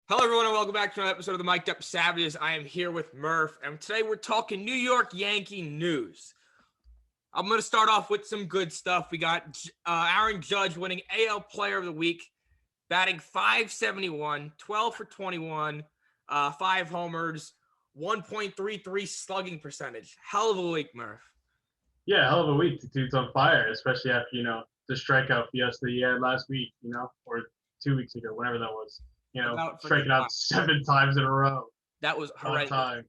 Hello, everyone, and welcome back to another episode of the Mic'd Up Savages. I am here with Murph, and today we're talking New York Yankee news. I'm going to start off with some good stuff. We got Aaron Judge winning AL Player of the Week, batting .571, 12 for 21, 5 homers, 1.33 slugging percentage. Hell of a week, Murph. Yeah, hell of a week. The dude's on fire, especially after, the strikeout fiesta he had last week, or 2 weeks ago, whenever that was. Striking out 7 times in a row. That was horrendous. Time.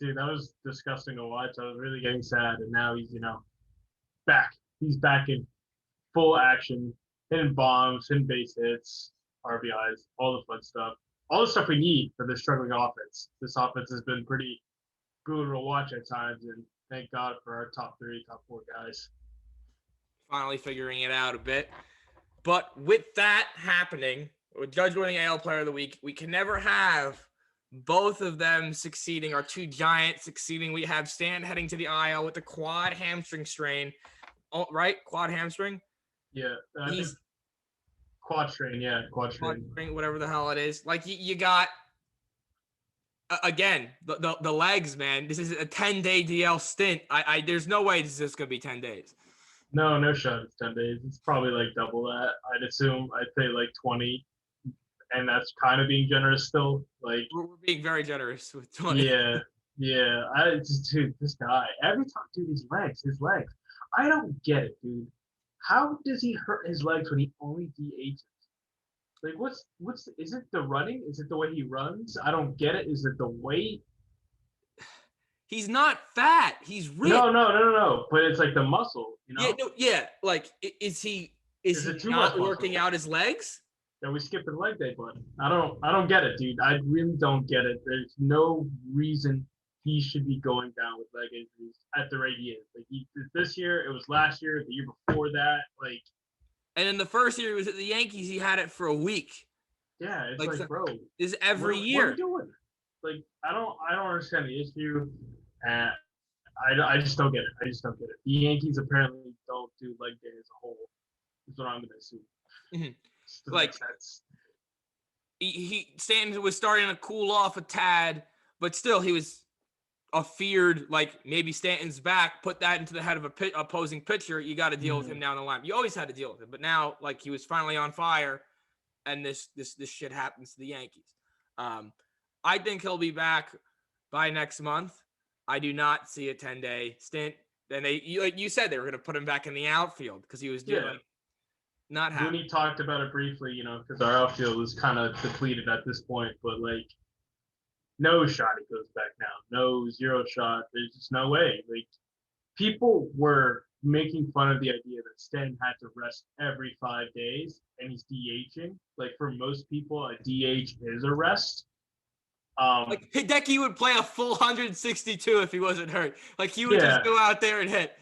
Dude, that was disgusting to watch. I was really getting sad, and now he's, back. He's back in full action, hitting bombs, hitting base hits, RBIs, all the fun stuff. All the stuff we need for this struggling offense. This offense has been pretty brutal to watch at times, and thank God for our top 3, top 4 guys. Finally figuring it out a bit. But with that happening, with Judge winning AL Player of the Week, we can never have both of them succeeding, our two giants succeeding. We have Stanton heading to the IL with the quad hamstring strain. Oh, right? Quad hamstring? Yeah. Quad strain, yeah. Quad strain, whatever the hell it is. Like, you got, again, the legs, man. This is a 10-day DL stint. There's no way this is just going to be 10 days. No shot. It's 10 days. It's probably like double that. I'd assume. I'd say like 20. And that's kind of being generous still. Like, we're being very generous with 20. Yeah. Dude, this guy, every time, dude, his legs. I don't get it, dude. How does he hurt his legs when he only DHs? Like, is it the running? Is it the way he runs? I don't get it. Is it the weight? He's not fat. He's ripped. No. But it's like the muscle, Yeah. Like, is he not working out his legs? Yeah, we skipped the leg day, bud. I don't get it, dude. I really don't get it. There's no reason he should be going down with leg injuries at the rate he is. Like, he did this year, it was last year, the year before that, like. And in the first year he was at the Yankees, he had it for a week. Yeah, it's like bro, this is every year. What are you doing? Like, I don't understand the issue. I just don't get it. The Yankees apparently don't do leg day as a whole. Is what I'm gonna assume. Mm-hmm. Like, Stanton was starting to cool off a tad, but still he was a feared, like, maybe Stanton's back, put that into the head of a opposing pitcher. You got to deal with him down the line. You always had to deal with him, but now, like, he was finally on fire, and this shit happens to the Yankees. I think he'll be back by next month. I do not see a 10-day stint. Then like you said, they were going to put him back in the outfield because he was doing not happy. Mooney talked about it briefly, because our outfield was kind of depleted at this point, but like, no shot he goes back now. No, zero shot. There's just no way. Like, people were making fun of the idea that Stanton had to rest every 5 days and he's DHing. Like, for most people, a DH is a rest. Like, Hideki would play a full 162 if he wasn't hurt. Like, he would just go out there and hit,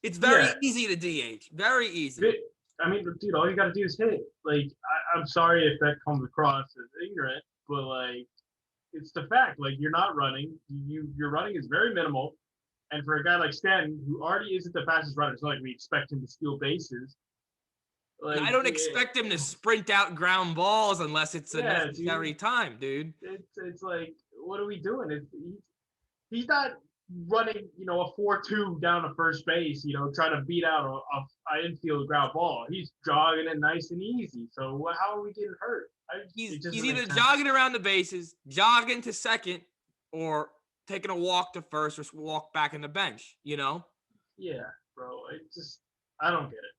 It's very easy to DH. Very easy. I mean, dude, all you got to do is hit. Like, I'm sorry if that comes across as ignorant, but, like, it's the fact. Like, you're not running. Your running is very minimal. And for a guy like Stanton, who already isn't the fastest runner, it's not like we expect him to steal bases. Like, I don't expect him to sprint out ground balls unless it's a necessary time, dude. It's like, what are we doing? He's not running, a 4-2 down to first base, trying to beat out an infield ground ball. He's jogging it nice and easy. So how are we getting hurt? He's either jogging around the bases, jogging to second, or taking a walk to first, or walk back in the bench, Yeah, bro. I don't get it.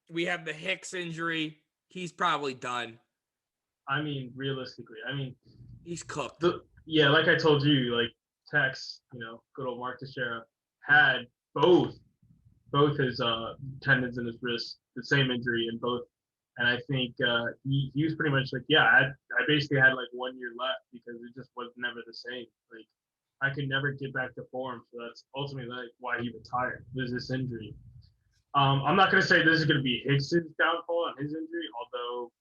We have the Hicks injury. He's probably done. I mean, realistically, he's cooked. Like I told you, like, Tex, good old Mark Teixeira had both his tendons in his wrist, the same injury in both. And I think he was pretty much like, I basically had like 1 year left because it just was never the same. Like, I could never get back to form. So that's ultimately like why he retired, was this injury. I'm not going to say this is going to be Hicks' downfall on his injury, although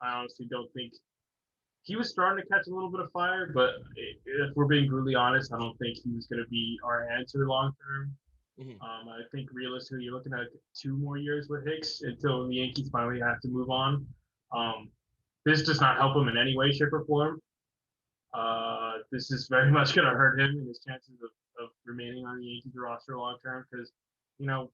I honestly don't think he was starting to catch a little bit of fire. But if we're being brutally honest, I don't think he was going to be our answer long term. Mhm. I think realistically, you're looking at 2 more years with Hicks until the Yankees finally have to move on. This does not help him in any way, shape, or form. This is very much going to hurt him and his chances of remaining on the Yankees roster long term because, you know,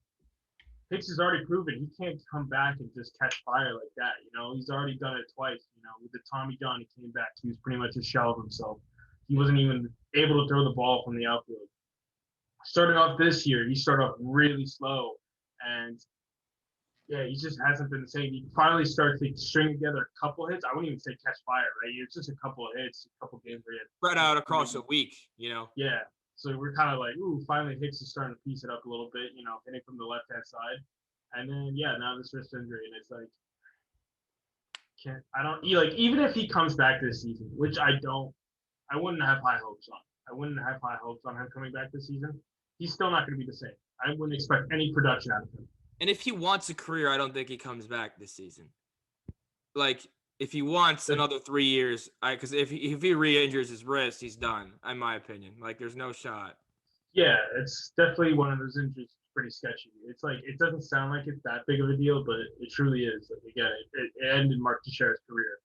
Hicks has already proven he can't come back and just catch fire like that. You know, he's already done it twice. You know, with the Tommy John, he came back. He was pretty much a shell of himself. He wasn't even able to throw the ball from the outfield. Starting off this year, he started off really slow, and yeah, he just hasn't been the same. He finally starts to string together a couple hits. I wouldn't even say catch fire, right? It's just a couple of hits, a couple games where he had Spread out across a week, you know. yeah. So we're kind of like, ooh, finally Hicks is starting to piece it up a little bit, you know, hitting from the left hand side. And then yeah, now this wrist injury, and it's like can't I don't like even if he comes back this season, which I wouldn't have high hopes on. I wouldn't have high hopes on him coming back this season. He's still not going to be the same. I wouldn't expect any production out of him. And if he wants a career, I don't think he comes back this season. Like, if he wants another 3 years, because if he re-injures his wrist, he's done, in my opinion. Like, there's no shot. Yeah, it's definitely one of those injuries pretty sketchy. It's like it doesn't sound like it's that big of a deal, but it truly is. Like, again, it ended Mark Teixeira's career.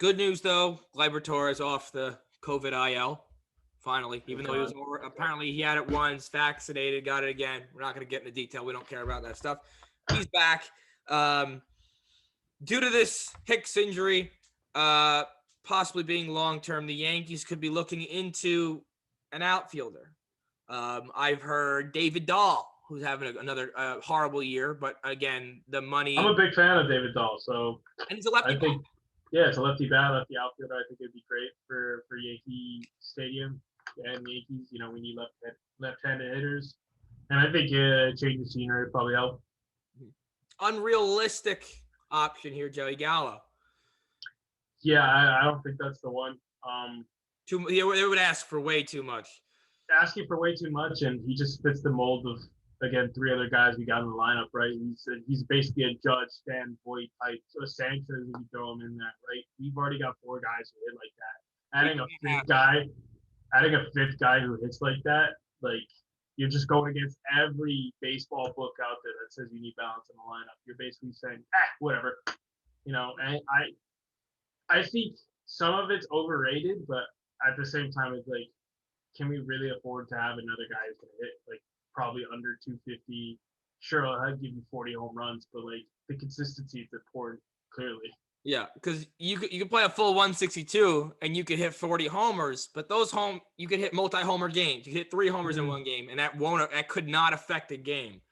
Good news, though. Gleyber Torres off the COVID IL. Finally, even though he was apparently he had it once, vaccinated, got it again. We're not going to get into detail. We don't care about that stuff. He's back. Due to this Hicks injury, possibly being long-term, the Yankees could be looking into an outfielder. I've heard David Dahl, who's having another horrible year, but again, the money. I'm a big fan of David Dahl, so and he's a lefty. I think, yeah, it's a lefty bat, lefty outfielder. I think it'd be great for Yankee Stadium and Yankees. You know, we need left-handed hitters, and I think change the scenery would probably help. Unrealistic option here, Joey Gallo. Yeah, I don't think that's the one. They would ask for way too much. Asking for way too much, and he just fits the mold of again 3 other guys we got in the lineup, right? He's basically a Judge, Stan, Voit type. So Sanchez, if you throw him in that, right? We've already got 4 guys who hit like that. Adding a fifth guy who hits like that, like you're just going against every baseball book out there that says you need balance in the lineup. You're basically saying, whatever, you know. And I think some of it's overrated, but at the same time, it's like, can we really afford to have another guy who's going to hit like probably under 250? Sure, I'll give you 40 home runs, but like the consistency is important, clearly. Yeah, because you could play a full 162 and you could hit 40 homers, but you could hit multi-homer games. You hit 3 homers in one game, and that could not affect the game,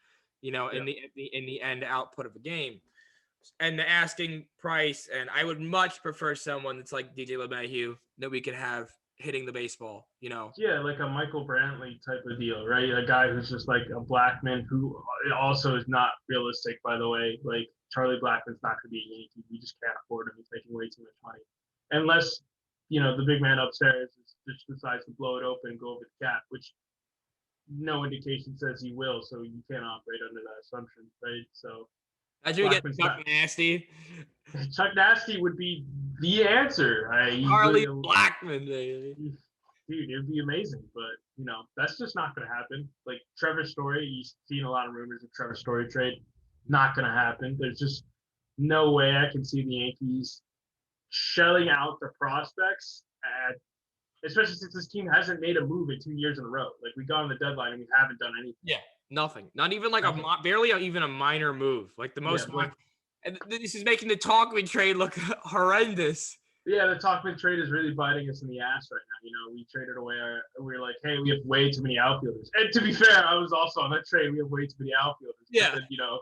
you know, in the end output of a game. And the asking price, and I would much prefer someone that's like DJ LeMahieu that we could have hitting the baseball, you know. Yeah, like a Michael Brantley type of deal, right? A guy who's just like a Blackman who also is not realistic, by the way. Like Charlie Blackman's not going to be a Yankee. We just can't afford him. He's making way too much money. Unless, you know, the big man upstairs just decides to blow it open and go over the cap, which no indication says he will, so you can't operate under that assumption, right? So imagine we get Chuck Nasty. Chuck Nasty would be the answer. Charlie Blackman, baby. Dude, it'd be amazing, but you know that's just not going to happen. Like Trevor Story, you've seen a lot of rumors of Trevor Story trade. Not going to happen. There's just no way I can see the Yankees shelling out the prospects, especially since this team hasn't made a move in 2 years in a row. Like we got on the deadline and we haven't done anything. Yeah, nothing. Not even like barely even a minor move. Like the most. Yeah, and this is making the Talkman trade look horrendous. Yeah, the Talkman trade is really biting us in the ass right now. You know, we traded away we were like, hey, we have way too many outfielders. And to be fair, I was also on that trade. We have way too many outfielders. Yeah. Then, you know,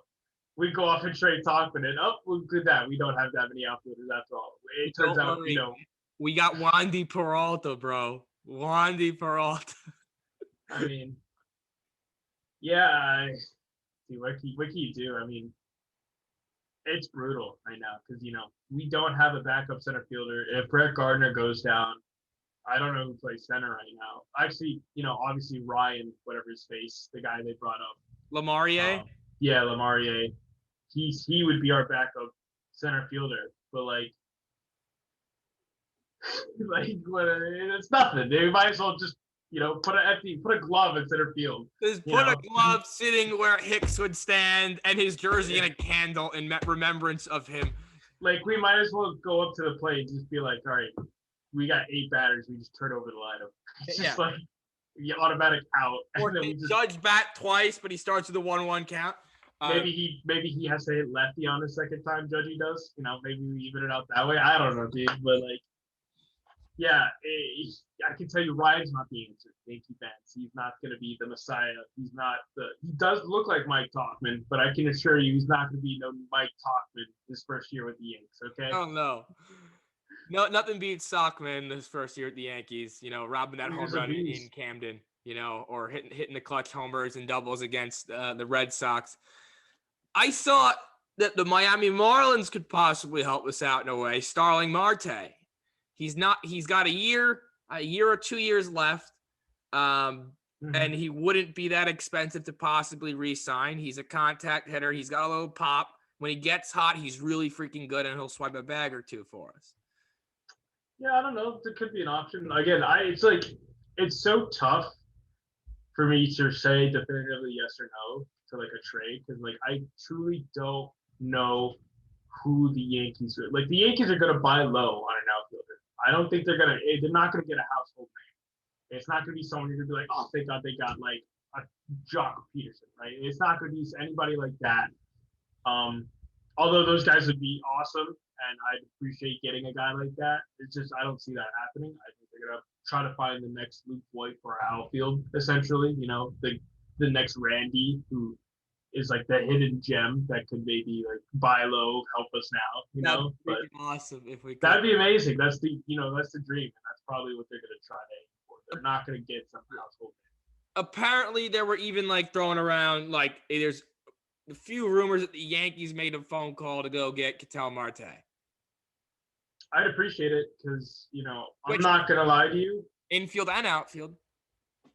we go off and trade Talkman, and look at that. We don't have that many outfielders after all. It turns out, you know. We got Wandy Peralta, bro. Wandy Peralta. I mean, yeah. What can you do? I mean, it's brutal right now because, you know, we don't have a backup center fielder. If Brett Gardner goes down, I don't know who plays center right now. Actually, you know, obviously Ryan, whatever his face, the guy they brought up. Lamarier? Yeah, Lamarier. He would be our backup center fielder. But, like, it's nothing. They might as well just put a glove in center field. Just put a glove sitting where Hicks would stand and his jersey and a candle in remembrance of him. Like, we might as well go up to the plate and just be like, all right, we got 8 batters. We just turn over the lineup. It's just like automatic out. Or Judge bat twice, but he starts with a 1-1 count. Maybe he has to hit lefty on the second time Judgy does. Maybe we even it out that way. I don't know, dude. But I can tell you Ryan's not the answer. Yankee fans. He's not going to be the Messiah. He does look like Mike Tauchman, but I can assure you he's not going to be no Mike Tauchman his first year with the Yankees, okay? Oh, no. No, nothing beats Sockman his first year at the Yankees, robbing that home run in Camden, or hitting the clutch homers and doubles against the Red Sox. I thought that the Miami Marlins could possibly help us out in a way. Starling Marte. He's got a year or 2 years left. And he wouldn't be that expensive to possibly re-sign. He's a contact hitter. He's got a little pop. When he gets hot, he's really freaking good, and he'll swipe a bag or two for us. Yeah, I don't know. It could be an option. Again, it's so tough for me to say definitively yes or no to a trade, because I truly don't know who the Yankees are. The Yankees are going to buy low on an outfielder. I don't think they're not going to get a household name. It's not going to be someone you're going to be like, oh, thank God they got a Jock Peterson, right? It's not going to be anybody like that. Although those guys would be awesome, and I'd appreciate getting a guy like that. It's just I don't see that happening. I think they're going to try to find the next Luke Voigt for our outfield, essentially. The next Randy, who is the hidden gem that could maybe buy low, help us now, But awesome if we could. That'd be amazing. That's the that's the dream, and that's probably what they're gonna try to aim for. They're not gonna get some household name. Apparently, there were even throwing around there's a few rumors that the Yankees made a phone call to go get Ketel Marte. I'd appreciate it because I'm not gonna lie to you. Infield and outfield.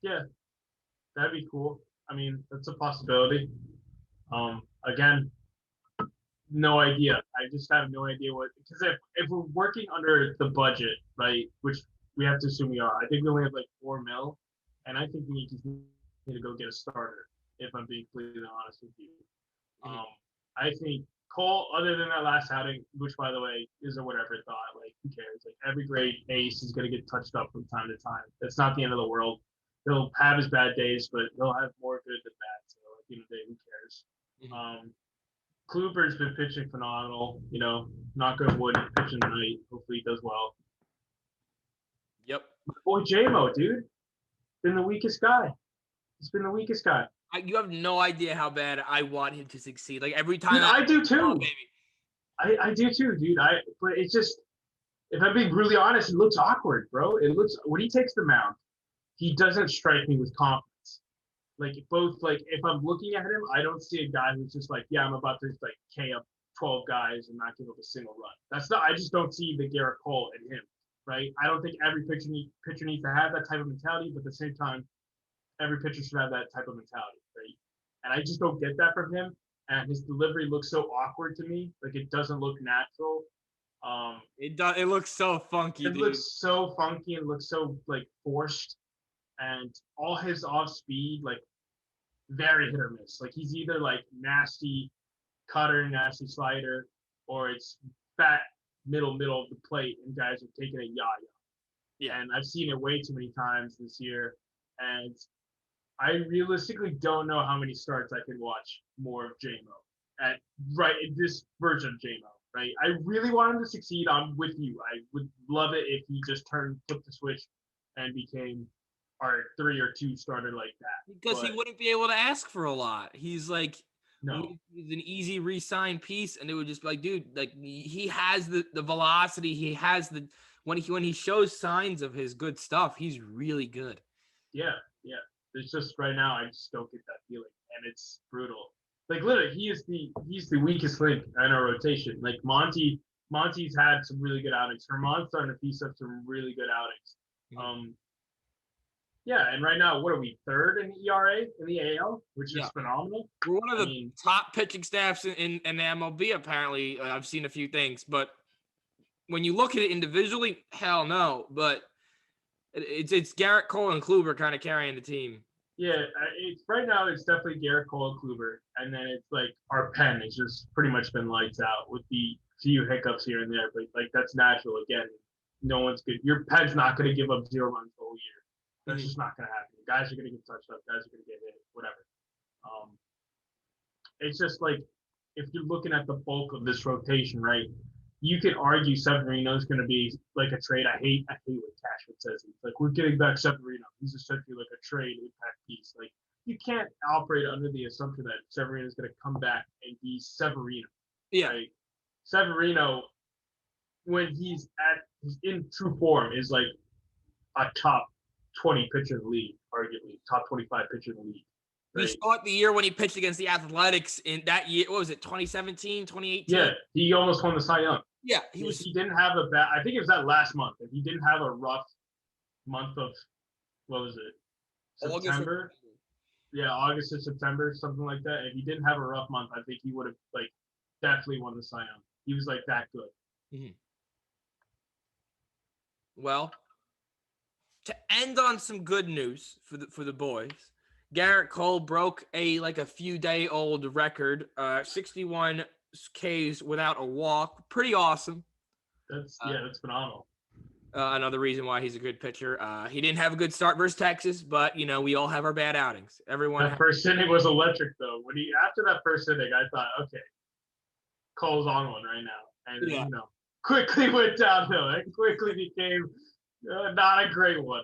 Yeah, that'd be cool. I mean, that's a possibility. Again, no idea. I just have no idea because if we're working under the budget, right, which we have to assume we are, I think we only have $4 million, and I think the Yankees need to go get a starter, if I'm being completely honest with you. I think Cole, other than that last outing, which by the way is a whatever thought, who cares? Every great ace is gonna get touched up from time to time. That's not the end of the world. He'll have his bad days, but he'll have more good than bad. So at the end of the day, who cares? Kluber's been pitching phenomenal. Knock on wood, pitching tonight. Hopefully he does well. Yep. My boy J-Mo, dude, been the weakest guy. He's been the weakest guy. You have no idea how bad I want him to succeed. Every time. Dude, I do too. Oh, baby. I do too, dude. But it's just, if I'm being really honest, it looks awkward, bro. It looks when he takes the mound, he doesn't strike me with confidence. If I'm looking at him, I don't see a guy who's just yeah, I'm about to just K up 12 guys and not give up a single run. I just don't see the Gerrit Cole in him, right? I don't think every pitcher needs to have that type of mentality, but at the same time, every pitcher should have that type of mentality, right? And I just don't get that from him. And his delivery looks so awkward to me. It doesn't look natural. It looks so funky. It looks so funky and looks so forced. And all his off speed, very hit or miss. He's either nasty cutter, nasty slider, or it's fat middle of the plate, and guys are taking a yaya. Yeah. And I've seen it way too many times this year, and I realistically don't know how many starts I can watch more of J-Mo in this version of J-Mo. Right? I really want him to succeed. I'm with you. I would love it if he just flipped the switch and became our 3 or 2 starter like that. Because he wouldn't be able to ask for a lot. He's no. He's an easy re-sign piece, and it would just be dude, he has the velocity. He has when he shows signs of his good stuff, he's really good. Yeah. It's just right now I just don't get that feeling, and it's brutal. Literally, he's the weakest link in our rotation. Monty's had some really good outings. Herman's starting to piece up some really good outings. Yeah, and right now, what are we, 3rd in the ERA in the AL, which is phenomenal. We're one of the top pitching staffs in MLB, apparently. I've seen a few things, but when you look at it individually, hell no. But It's Gerrit Cole and Kluber kind of carrying the team. Yeah, it's right now. It's definitely Gerrit Cole and Kluber, and then it's like our pen has just pretty much been lights out with the few hiccups here and there, but like that's natural. Again, no one's good. Your pen's not going to give up 0 runs the whole year. That's just not going to happen. Guys are going to get touched up. Guys are going to get hit. Whatever. It's just like if you're looking at the bulk of this rotation, right? You can argue Severino's going to be like a trade. I hate what Cashman says. It's like we're getting back Severino. He's essentially like a trade impact piece. Like you can't operate under the assumption that Severino is going to come back and be Severino. Yeah. Right? Severino, when he's in true form, is like a top 20 pitcher in the league, arguably top 25 pitcher in the league. We saw it the year when he pitched against the Athletics in that year. What was it, 2017, 2018? Yeah, he almost won the Cy Young. Yeah, He didn't have a bad. I think it was that last month. If he didn't have a rough month of, what was it, September? Yeah, August or September, something like that. If he didn't have a rough month, I think he would have like definitely won the Cy Young. He was like that good. Mm-hmm. Well, to end on some good news for the boys, Gerrit Cole broke a few day old record, 61 Ks without a walk. Pretty awesome. That's phenomenal. Another reason why he's a good pitcher. He didn't have a good start versus Texas, but we all have our bad outings. That first inning was electric though. After that first inning, I thought, okay, Cole's on one right now, and quickly went downhill. It quickly became not a great one.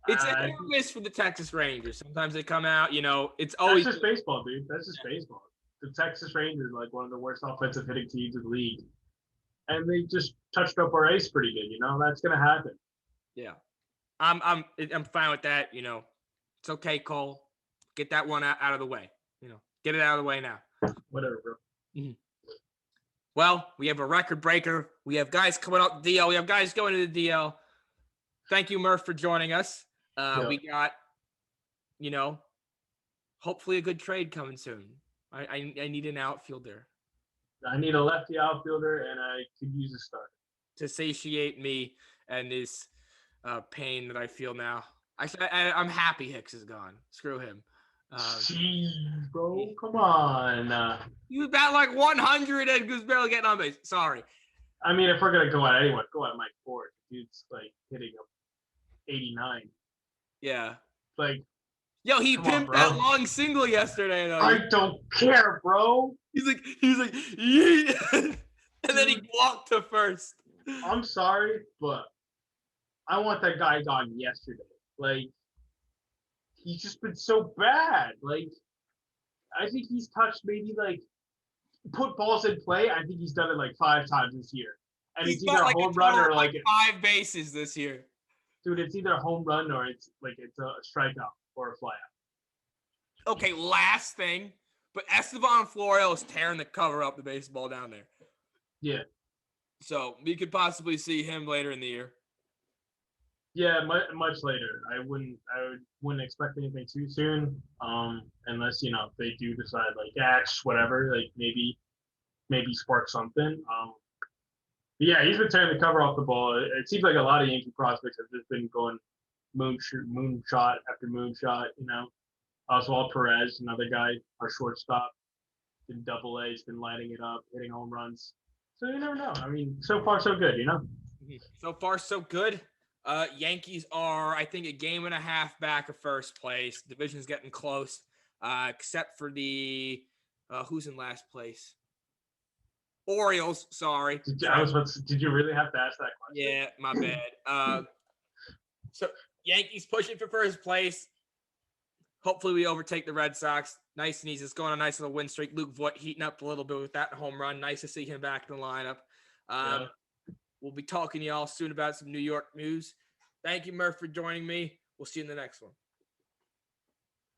It's a miss for the Texas Rangers. Sometimes they come out, it's always that's just baseball, dude. That's just baseball. The Texas Rangers, like one of the worst offensive hitting teams in the league, and they just touched up our ace pretty good. That's gonna happen. Yeah, I'm fine with that. It's okay, Cole. Get that one out of the way. Get it out of the way now. Whatever, bro. Mm-hmm. Well, we have a record breaker. We have guys coming out the DL. We have guys going to the DL. Thank you, Murph, for joining us. We got, hopefully a good trade coming soon. I need an outfielder. I need a lefty outfielder, and I could use a starter to satiate me and this pain that I feel now. I'm happy Hicks is gone. Screw him. Jeez, bro, come on. You bat like 100 and was barely getting on base. Sorry. I mean, if we're gonna go at anyone, go at Mike Ford. Dude's like hitting a 89. Yeah. Like, yo, he pimped that long single yesterday. Though. I don't care, bro. He's like, yeah. And then he walked to first. I'm sorry, but I want that guy gone yesterday. Like, he's just been so bad. Like, I think he's touched maybe put balls in play. I think he's done it 5 times this year. And it's either a home run or 5 bases this year. Dude, it's either a home run or it's a strikeout or a flyout. Okay, last thing, but Esteban Florial is tearing the cover up the baseball down there. Yeah. So we could possibly see him later in the year. Yeah, much later. I wouldn't expect anything too soon. Unless they do decide whatever, maybe spark something. Yeah, he's been tearing the cover off the ball. It seems like a lot of Yankee prospects have just been going moonshot after moonshot. Oswald Perez, another guy, our shortstop, in Double-A, has been lighting it up, hitting home runs. So you never know. I mean, so far so good. So far so good. Yankees are, I think, a game and a half back of first place. Division's getting close, except for the who's in last place? Orioles. Sorry. Did you really have to ask that question? Yeah, my bad. So Yankees pushing for first place. Hopefully we overtake the Red Sox. Nice and easy. It's going on a nice little win streak. Luke Voigt heating up a little bit with that home run. Nice to see him back in the lineup. We'll be talking to y'all soon about some New York news. Thank you, Murph, for joining me. We'll see you in the next one.